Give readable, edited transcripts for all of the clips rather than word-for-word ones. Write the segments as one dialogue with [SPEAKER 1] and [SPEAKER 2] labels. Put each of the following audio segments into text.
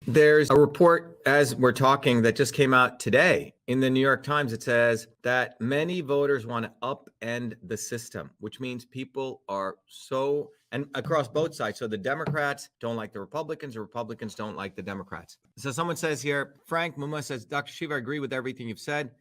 [SPEAKER 1] There's a report as we're talking that just came out today in the New York Times. It says that many voters want to upend the system, which means people are so, and across both sides. So the Democrats don't like the Republicans don't like the Democrats. So someone says here, Frank Muma says, Dr. Shiva, I agree with everything you've said.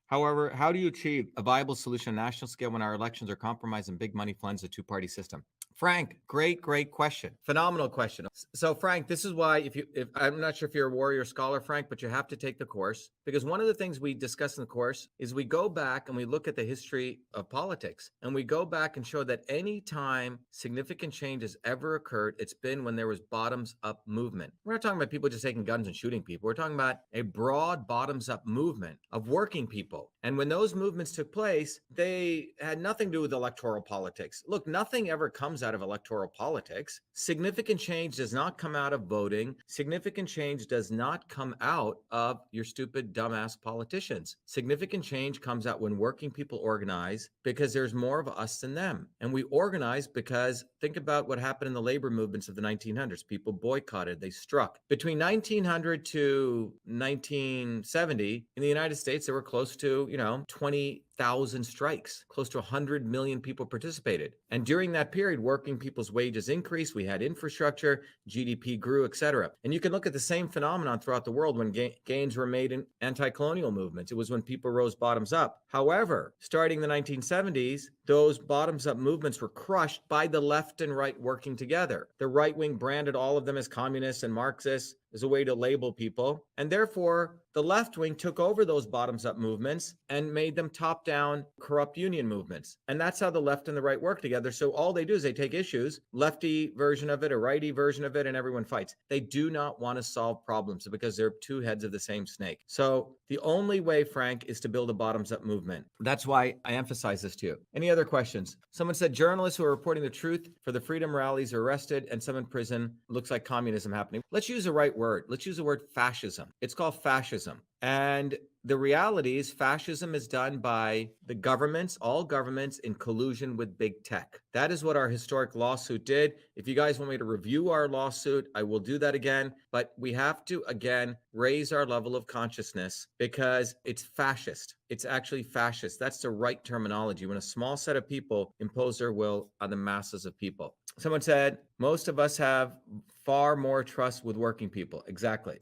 [SPEAKER 1] However, how do you achieve a viable solution on a national scale when our elections are compromised and big money funds a two-party system? Frank, great question. Phenomenal question. So Frank, this is why if I'm not sure if you're a warrior scholar, Frank, but you have to take the course, because one of the things we discuss in the course is we go back and we look at the history of politics, and we go back and show that any time significant change has ever occurred, it's been when there was bottoms up movement. We're not talking about people just taking guns and shooting people. We're talking about a broad bottoms up movement of working people. And when those movements took place, they had nothing to do with electoral politics. Look, nothing ever comes out of electoral politics. Significant change does not come out of voting. Significant change does not come out of your stupid, dumbass politicians. Significant change comes out when working people organize, because there's more of us than them. And we organize because think about what happened in the labor movements of the 1900s. People boycotted, they struck. Between 1900 to 1970, in the United States, there were close to, 20,000 strikes. Close to 100 million people participated. And during that period, working people's wages increased. We had infrastructure, GDP grew, etc. And you can look at the same phenomenon throughout the world when gains were made in anti-colonial movements. It was when people rose bottoms up. However, starting in the 1970s, those bottoms up movements were crushed by the left and right working together. The right wing branded all of them as communists and Marxists as a way to label people. And therefore, the left wing took over those bottoms up movements and made them top down corrupt union movements. And that's how the left and the right work together. So all they do is they take issues, lefty version of it, a righty version of it, and everyone fights. They do not want to solve problems because they're two heads of the same snake. So the only way, Frank, is to build a bottoms up movement. That's why I emphasize this to you. Any other questions? Someone said journalists who are reporting the truth for the freedom rallies are arrested and some in prison. Looks like communism happening. Let's use the right word. Let's use the word fascism. It's called fascism. And the reality is fascism is done by the governments, all governments in collusion with big tech. That is what our historic lawsuit did. If you guys want me to review our lawsuit, I will do that again. But we have to, again, raise our level of consciousness because it's fascist. It's actually fascist. That's the right terminology. When a small set of people impose their will on the masses of people. Someone said, most of us have far more trust with working people. Exactly.